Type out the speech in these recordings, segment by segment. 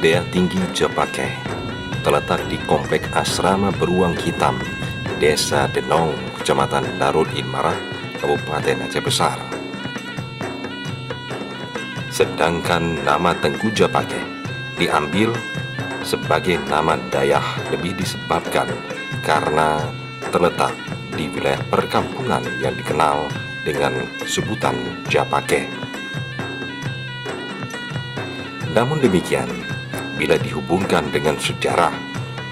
Daya Tinggi Japake terletak di Komplek Asrama Beruang Hitam, Desa Denong, Kecamatan Darul Imara, Kabupaten Aceh Besar. Sedangkan nama Tengku Japake diambil sebagai nama Dayah lebih disebabkan karena terletak di wilayah perkampungan yang dikenal dengan sebutan Japake. Namun demikian, bila dihubungkan dengan sejarah,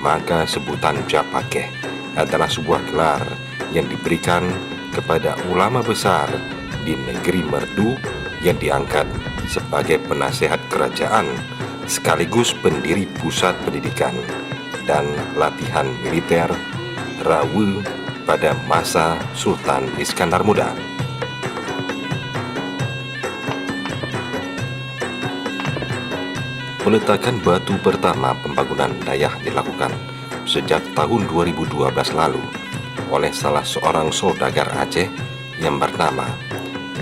maka sebutan Japake adalah sebuah gelar yang diberikan kepada ulama besar di negeri Merdu yang diangkat sebagai penasehat kerajaan sekaligus pendiri pusat pendidikan dan latihan militer Rawu pada masa Sultan Iskandar Muda. Peletakan batu pertama pembangunan Dayah dilakukan sejak tahun 2012 lalu oleh salah seorang saudagar Aceh yang bernama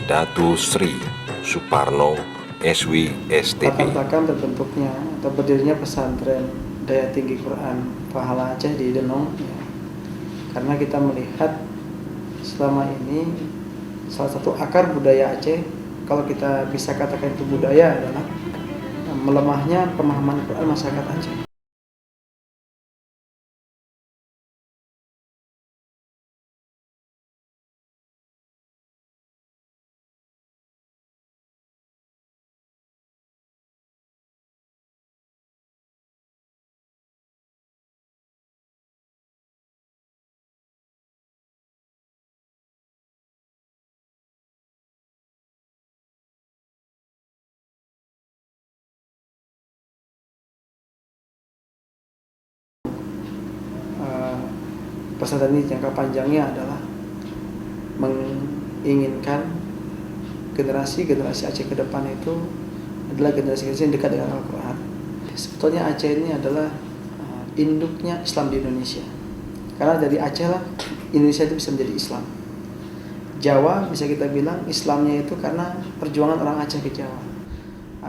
Datu Sri Suparno SW STP. Latar terbentuknya atau berdirinya pesantren Daya Tinggi Quran Pahala Aceh di Denong ya. Karena kita melihat selama ini salah satu akar budaya Aceh, kalau kita bisa katakan itu budaya, adalah melemahnya pemahaman Quran masyarakat Aceh. Pesantren ini jangka panjangnya adalah menginginkan generasi-generasi Aceh ke depan itu adalah generasi-generasi yang dekat dengan Al-Quran. Sebetulnya Aceh ini adalah induknya Islam di Indonesia. Karena dari Aceh lah Indonesia itu bisa menjadi Islam. Jawa bisa kita bilang Islamnya itu karena perjuangan orang Aceh ke Jawa.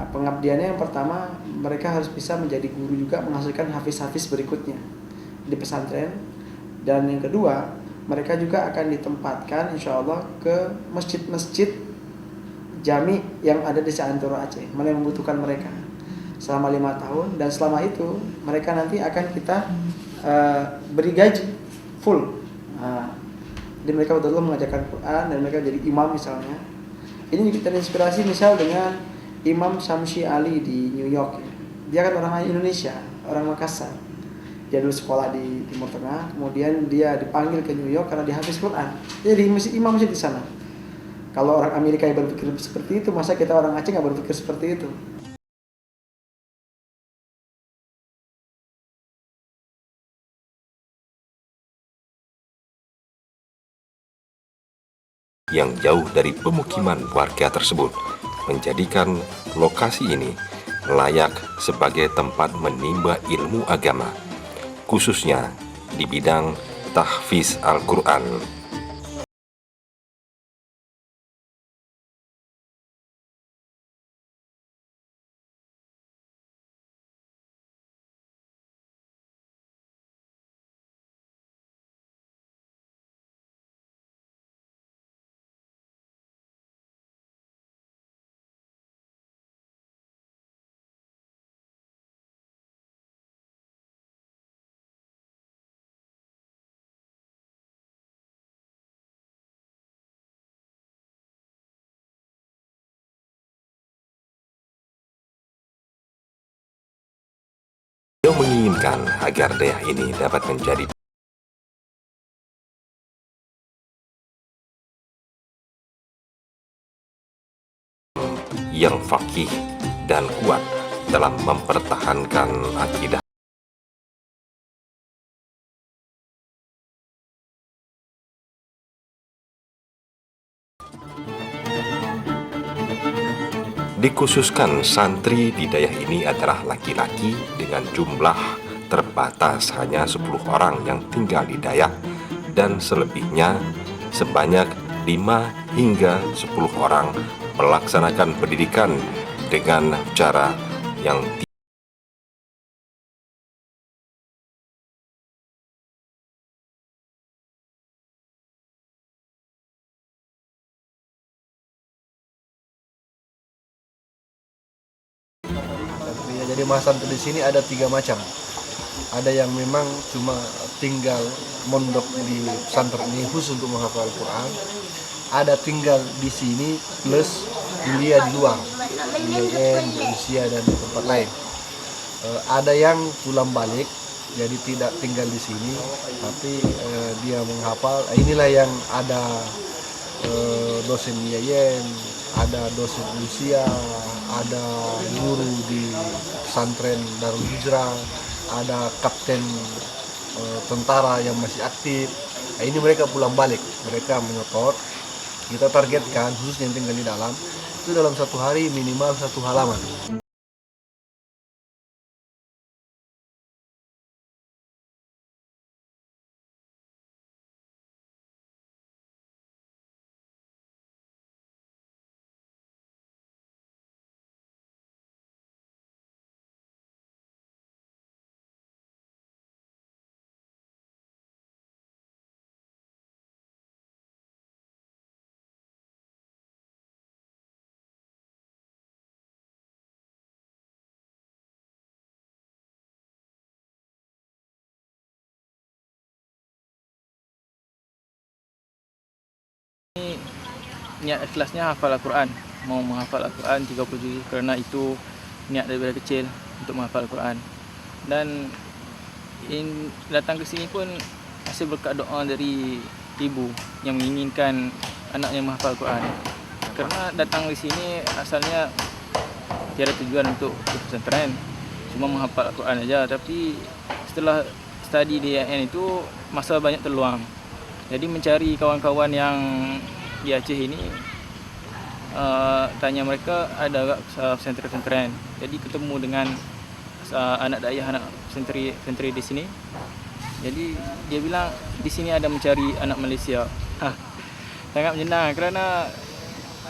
Pengabdiannya yang pertama, mereka harus bisa menjadi guru juga, menghasilkan hafiz-hafiz berikutnya di pesantren. Dan yang kedua, mereka juga akan ditempatkan insya Allah ke masjid-masjid jami yang ada di seantero Aceh, mana yang membutuhkan mereka selama 5 tahun. Dan selama itu mereka nanti akan kita beri gaji full. Jadi mereka betul-betul mengajarkan Quran dan mereka jadi imam misalnya. Ini kita terinspirasi misal dengan Imam Syamsi Ali di New York. Dia kan orang Indonesia, orang Makassar. Dia dulu sekolah di Timur Tengah, kemudian dia dipanggil ke New York karena dia hafiz Quran. Jadi imam masih di sana. Kalau orang Amerika yang berpikir seperti itu, masa kita orang Aceh nggak berpikir seperti itu? Yang jauh dari pemukiman warga tersebut menjadikan lokasi ini layak sebagai tempat menimba ilmu agama, khususnya di bidang tahfiz Al-Quran. Beliau menginginkan agar Dayah ini dapat menjadi yang faqih dan kuat dalam mempertahankan akidah. Dikhususkan santri di Dayah ini adalah laki-laki dengan jumlah terbatas hanya 10 orang yang tinggal di Dayah, dan selebihnya sebanyak 5 hingga 10 orang melaksanakan pendidikan dengan cara yang Ya, jadi masa santri di sini ada 3 macam. Ada yang memang cuma tinggal mondok di pesantren ini khusus untuk menghafal Al-Quran. Ada tinggal di sini plus kuliah di luar, di IAIN, di Rusia dan di tempat lain. Ada yang pulang balik, jadi tidak tinggal di sini, tapi dia menghafal. Inilah yang ada dosen IAIN, ada dosen Rusia, ada guru di pesantren Darul Hijrah, ada kapten tentara yang masih aktif. Nah, ini mereka pulang balik, mereka menyetor. Kita targetkan khusus yang tinggal di dalam itu dalam 1 hari minimal 1 halaman. Niat ikhlasnya hafal Al-Quran, mau menghafal Al-Quran 30 juz kerana itu niat daripada kecil untuk menghafal Al-Quran. Dan datang ke sini pun hasil berkat doa dari ibu yang menginginkan anaknya menghafal Al-Quran. Kerana datang di sini asalnya tiada tujuan untuk pesantren, cuma menghafal Al-Quran aja. Tapi setelah studi di IAIN itu masa banyak terluang. Jadi mencari kawan-kawan yang di Aceh ini, tanya mereka ada agak pesantren-pesantren. Jadi ketemu dengan anak dayah, anak pesantren di sini. Jadi dia bilang di sini ada mencari anak Malaysia. Sangat menyenang kerana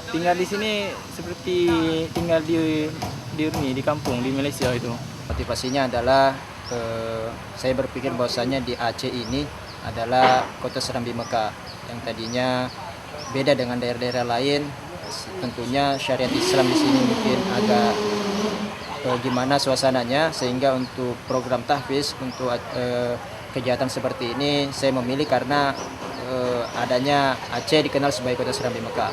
tinggal di sini seperti tinggal di kampung di Malaysia itu. Motivasinya adalah saya berpikir bahwasanya di Aceh ini adalah kota Serambi Mekah yang tadinya beda dengan daerah-daerah lain. Tentunya syariat Islam di sini mungkin agak gimana suasananya, sehingga untuk program tahfiz untuk kegiatan seperti ini saya memilih karena adanya Aceh dikenal sebagai kota Serambi Mekah.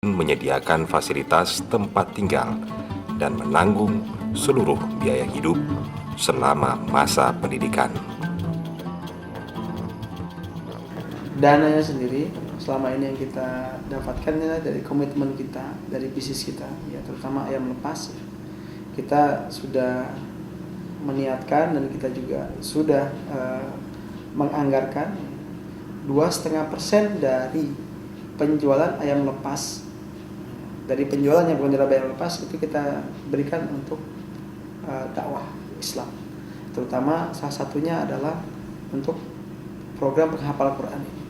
Menyediakan fasilitas tempat tinggal dan menanggung seluruh biaya hidup selama masa pendidikan. Dananya sendiri selama ini yang kita dapatkan adalah dari komitmen kita, dari bisnis kita, ya terutama ayam lepas. Kita sudah meniatkan dan kita juga sudah menganggarkan 2,5% dari penjualan ayam lepas. Dari penjualannya bukan dari ayam lepas itu kita berikan untuk dakwah Islam. Terutama salah satunya adalah untuk program penghafal Quran ini.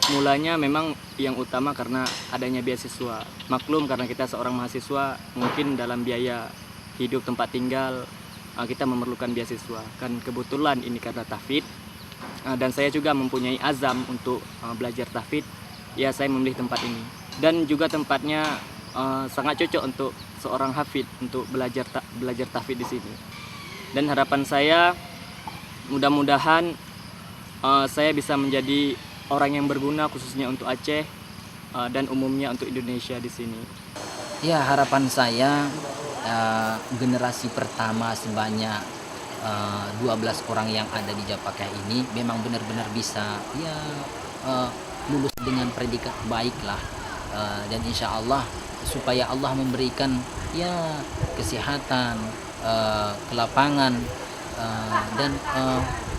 Mulanya memang yang utama karena adanya beasiswa. Maklum karena kita seorang mahasiswa, mungkin dalam biaya hidup tempat tinggal kita memerlukan beasiswa. Kan kebetulan ini karena tahfidz dan saya juga mempunyai azam untuk belajar tahfidz. Ya saya memilih tempat ini. Dan juga tempatnya sangat cocok untuk seorang hafidz untuk belajar tahfidz di sini. Dan harapan saya mudah-mudahan saya bisa menjadi orang yang berguna khususnya untuk Aceh dan umumnya untuk Indonesia di sini. Ya, harapan saya generasi pertama sebanyak 12 orang yang ada di Japakah ini memang benar-benar bisa lulus dengan predikat baik lah, dan insya Allah supaya Allah memberikan kesehatan, kelapangan dan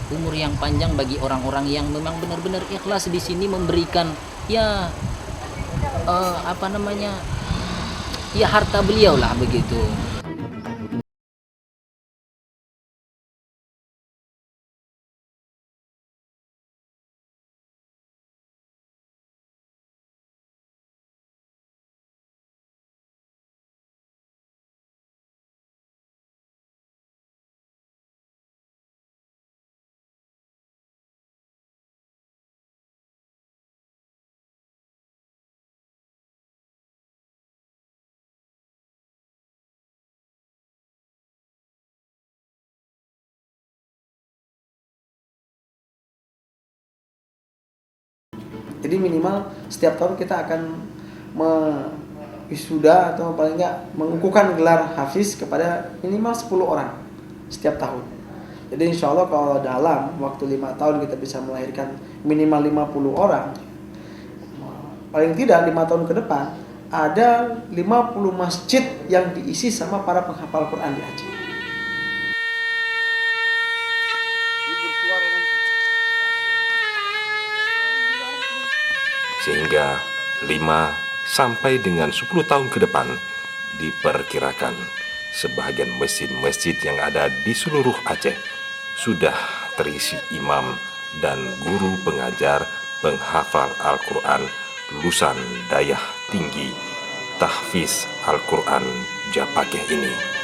umur yang panjang bagi orang-orang yang memang benar-benar ikhlas di sini memberikan harta beliau lah begitu. Jadi minimal setiap tahun kita akan wisuda atau paling enggak mengukuhkan gelar hafiz kepada minimal 10 orang setiap tahun. Jadi insya Allah kalau dalam waktu 5 tahun kita bisa melahirkan minimal 50 orang, paling tidak 5 tahun ke depan ada 50 masjid yang diisi sama para penghafal Quran di Aceh. Sehingga 5 sampai dengan 10 tahun ke depan diperkirakan sebahagian masjid-masjid yang ada di seluruh Aceh sudah terisi imam dan guru pengajar penghafal Al-Quran lulusan Dayah Tinggi Tahfiz Al-Quran Japakeh ini.